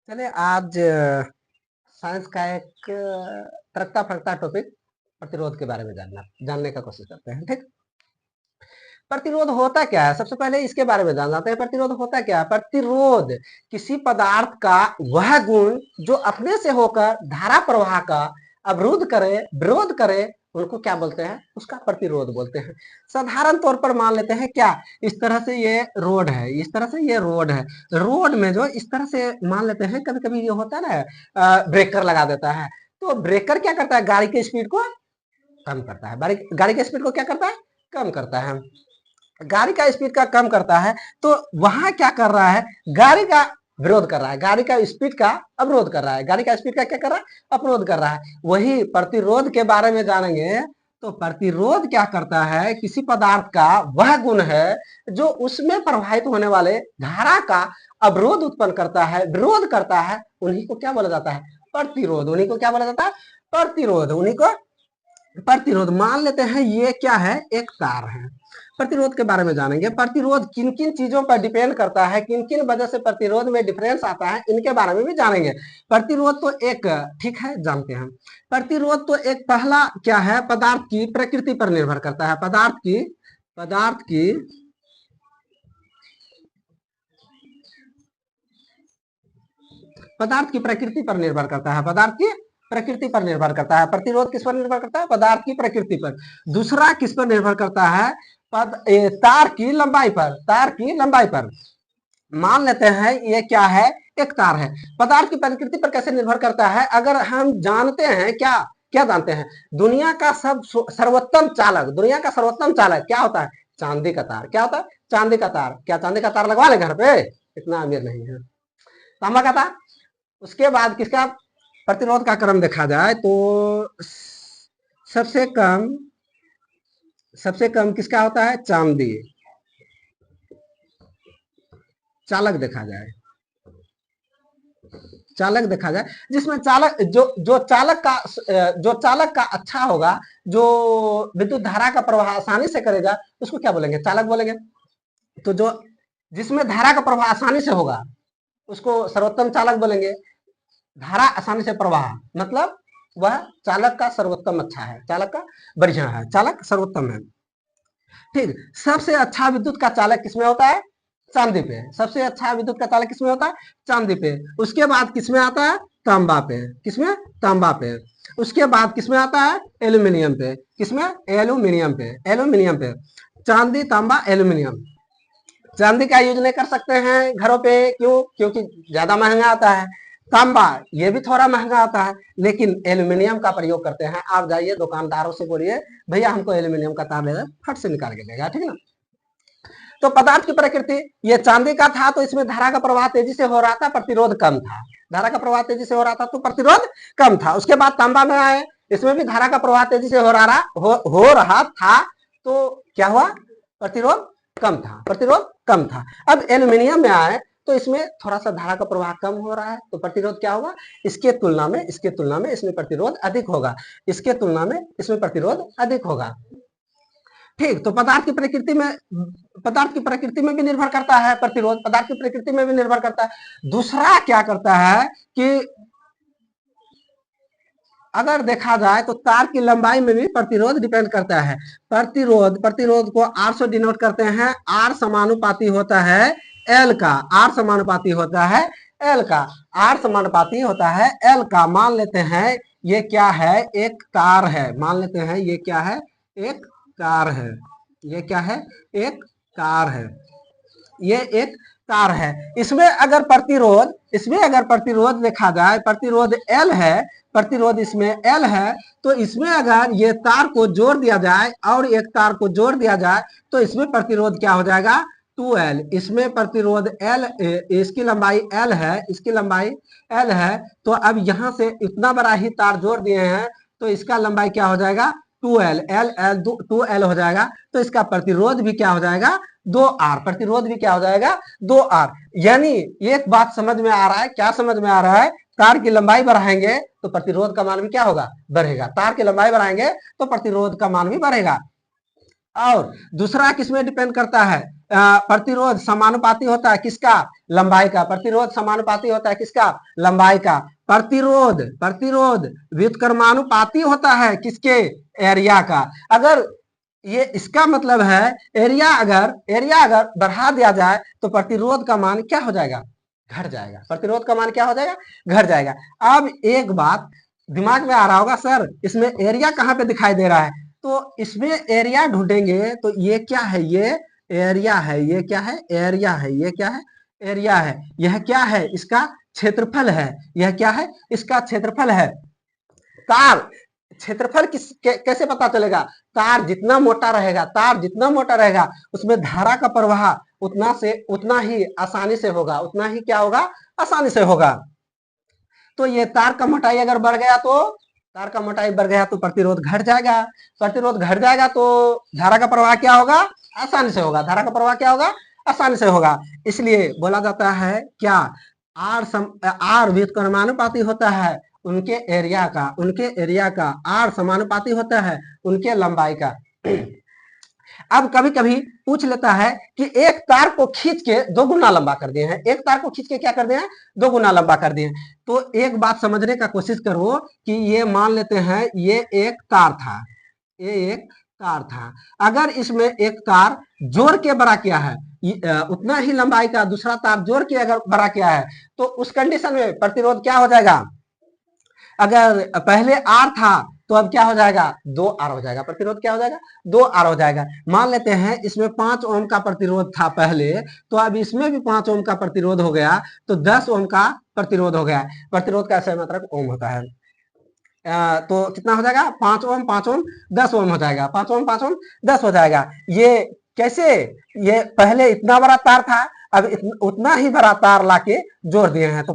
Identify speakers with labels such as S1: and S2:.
S1: चलिए आज साइंस का एक तड़कता फड़कता टॉपिक प्रतिरोध के बारे में जानने का कोशिश करते हैं। ठीक, प्रतिरोध होता क्या है? सबसे पहले इसके बारे में जान जाते हैं। प्रतिरोध होता क्या है? प्रतिरोध किसी पदार्थ का वह गुण जो अपने से होकर धारा प्रवाह का अवरोध करे, विरोध करे, उनको क्या बोलते हैं? उसका प्रतिरोध बोलते हैं। साधारण तौर पर मान लेते हैं क्या, इस तरह से ये रोड है, इस तरह से ये रोड है। रोड में जो इस तरह से मान लेते हैं, कभी कभी ये होता है ना, ब्रेकर लगा देता है। तो ब्रेकर क्या करता है? गाड़ी की स्पीड को कम करता है। गाड़ी की स्पीड को क्या करता है? कम करता है। गाड़ी का स्पीड का कम करता है, तो वहां क्या कर रहा है? गाड़ी का विरोध कर रहा है, गाड़ी का स्पीड का अवरोध कर रहा है, गाड़ी का स्पीड का क्या कर रहा है? अवरोध कर रहा है। वही प्रतिरोध के बारे में जानेंगे। तो प्रतिरोध क्या करता है? किसी पदार्थ का वह गुण है जो उसमें प्रवाहित होने वाले धारा का अवरोध उत्पन्न करता है, विरोध करता है। उन्हीं को क्या बोला जाता है? प्रतिरोध। उन्हीं को क्या बोला जाता है? प्रतिरोध। उन्हीं को प्रतिरोध। मान लेते हैं ये क्या है? एक तार है। प्रतिरोध के बारे में जानेंगे। प्रतिरोध किन किन चीजों पर डिपेंड करता है, किन किन वजह से प्रतिरोध में डिफरेंस आता है, इनके बारे में भी जानेंगे। प्रतिरोध तो एक, ठीक है, जानते हैं। प्रतिरोध तो एक पहला क्या है? पदार्थ की प्रकृति पर निर्भर करता है। पदार्थ की प्रकृति पर निर्भर करता है। पदार्थ की प्रकृति पर निर्भर करता है। प्रतिरोध किस पर निर्भर करता है? पदार्थ की प्रकृति पर। दूसरा किस पर निर्भर करता है? तार की लंबाई पर। तार की लंबाई पर। मान लेते हैं ये क्या है? एक तार है। पदार्थ की प्रकृति पर कैसे निर्भर करता है? अगर हम जानते हैं क्या, क्या जानते हैं? दुनिया का सर्वोत्तम चालक, दुनिया का सर्वोत्तम चालक क्या होता है? चांदी का तार। क्या होता है? चांदी का तार। क्या चांदी का तार लगवा ले घर पे? इतना अमीर नहीं है। तांबा का तार। उसके बाद किसका प्रतिरोध का क्रम देखा जाए तो सबसे कम किसका होता है? चांदी। चालक देखा जाए जिसमें चालक जो चालक का अच्छा होगा, जो विद्युत धारा का प्रवाह आसानी से करेगा, उसको क्या बोलेंगे? चालक बोलेंगे। तो जो जिसमें धारा का प्रवाह आसानी से होगा उसको सर्वोत्तम चालक बोलेंगे। धारा आसानी से प्रवाह मतलब वह चालक का सर्वोत्तम अच्छा है, चालक का बढ़िया है, चालक सर्वोत्तम है। ठीक, सबसे अच्छा विद्युत का चालक किसमें होता है? चांदी पे। सबसे अच्छा विद्युत का चालक किसमें होता है? चांदी पे। उसके बाद किसमें आता है? तांबा पे। किसमें? तांबा पे। उसके बाद किसमें आता है? एल्यूमिनियम पे। किसमें? एल्यूमिनियम पे। एल्यूमिनियम पे। चांदी, तांबा, एल्यूमिनियम। चांदी का यूज नहीं कर सकते हैं घरों पे, क्यों? क्योंकि ज्यादा महंगा आता है। तांबा ये भी थोड़ा महंगा आता है, लेकिन एल्यूमिनियम का प्रयोग करते हैं। आप जाइए दुकानदारों से बोलिए भैया हमको एल्यूमिनियम का तार ले, फट से निकाल के देगा। ठीक ना? तो पदार्थ की प्रकृति, ये चांदी का था तो इसमें धारा का प्रवाह तेजी से हो रहा था, प्रतिरोध कम था। धारा का प्रवाह तेजी से हो रहा था तो प्रतिरोध कम था। उसके बाद तांबा में आए, इसमें भी धारा का प्रवाह तेजी से हो रहा था, तो क्या हुआ? प्रतिरोध कम था। प्रतिरोध कम था। अब एल्यूमिनियम में आए तो इसमें थोड़ा सा धारा का प्रवाह कम हो रहा है, तो प्रतिरोध क्या होगा? इसके तुलना में इसमें प्रतिरोध अधिक होगा। इसके तुलना में इसमें प्रतिरोध अधिक होगा। ठीक, तो पदार्थ की प्रकृति में भी निर्भर करता है प्रतिरोध। पदार्थ की प्रकृति में भी निर्भर करता है। दूसरा क्या करता है कि अगर देखा जाए तो तार की लंबाई में भी प्रतिरोध डिपेंड करता है। प्रतिरोध को आर से डिनोट करते हैं। आर समानुपाती होता है एल का। आर समानुपाती होता है एल का। आर समानुपाती होता है एल का। मान लेते हैं ये क्या है? एक तार है। मान लेते हैं ये क्या है? एक कार है। ये क्या है? एक कार है। ये एक तार है। इसमें अगर प्रतिरोध देखा जाए, प्रतिरोध एल है, प्रतिरोध इसमें एल है, तो इसमें अगर ये तार को जोड़ दिया जाए और एक तार को जोड़ दिया जाए तो इसमें प्रतिरोध क्या हो जाएगा? 2L। इसमें प्रतिरोध L, इसकी लंबाई L है, इसकी लंबाई L है। तो अब यहां से इतना बड़ा ही तार जोड़ दिए हैं तो इसका लंबाई क्या हो जाएगा? 2L। L 2L हो जाएगा। तो इसका प्रतिरोध भी क्या हो जाएगा? 2R। प्रतिरोध भी क्या हो जाएगा? 2R। यानी एक बात समझ में आ रहा है। क्या समझ में आ रहा है? तार की लंबाई बढ़ाएंगे तो प्रतिरोध का मान भी क्या होगा? बढ़ेगा। तार की लंबाई बढ़ाएंगे तो प्रतिरोध का मान भी बढ़ेगा। और दूसरा किसमें डिपेंड करता है? प्रतिरोध समानुपाती होता है किसका? लंबाई का। प्रतिरोध समानुपाती होता है किसका? लंबाई का। प्रतिरोध प्रतिरोध व्युत्क्रमानुपाती होता है किसके? एरिया का। अगर ये इसका मतलब है एरिया अगर बढ़ा दिया जाए तो प्रतिरोध का मान क्या हो जाएगा? घट जाएगा। प्रतिरोध का मान क्या हो जाएगा? घट जाएगा। अब एक बात दिमाग में आ रहा होगा, सर इसमें एरिया कहाँ पे दिखाई दे रहा है? तो इसमें एरिया ढूंढेंगे तो ये क्या है? ये एरिया है। ये क्या है? एरिया है। ये क्या है? एरिया है। यह क्या है? इसका क्षेत्रफल है। यह क्या है? इसका क्षेत्रफल है। तार क्षेत्रफल कैसे पता चलेगा? तार जितना मोटा रहेगा उसमें धारा का प्रवाह उतना ही आसानी से होगा। उतना ही क्या होगा? आसानी से होगा। तो ये तार का मोटाई अगर बढ़ गया तो प्रतिरोध घट जाएगा। प्रतिरोध घट जाएगा तो धारा का प्रवाह क्या होगा? आसानी से होगा। धारा का प्रवाह क्या होगा? आसानी से होगा। इसलिए बोला जाता है क्या? आर व्युत्क्रमानुपाती होता है उनके एरिया का। आर समानुपाती होता है उनके लंबाई का। अब कभी कभी पूछ लेता है कि एक तार को खींच के 2 गुना लंबा कर दिए हैं। एक तार को खींच के क्या कर दिए हैं? 2 गुना लंबा कर दिए। तो एक बात समझने का कोशिश करो कि ये मान लेते हैं ये एक तार था। अगर इसमें एक तार जोड़ के बड़ा किया है उतना ही लंबाई का दूसरा तार जोड़ के अगर बड़ा किया है तो उस कंडीशन में प्रतिरोध क्या हो जाएगा? अगर पहले आर था तो अब क्या हो जाएगा? 2R हो जाएगा। प्रतिरोध क्या हो जाएगा? 2R हो जाएगा। मान लेते हैं इसमें 5 ओम का प्रतिरोध था पहले, तो अब इसमें भी 5 ओम का प्रतिरोध हो गया, तो 10 ओम का प्रतिरोध हो गया। प्रतिरोध का सही मात्रक ओम होता है। तो कितना हो जाएगा? 5 ओम 10 ओम हो जाएगा। 5 ओम 10 हो जाएगा। ये कैसे? ये पहले इतना बड़ा तार था, अब उतना ही बड़ा तार लाके जोड़ दिए हैं। तो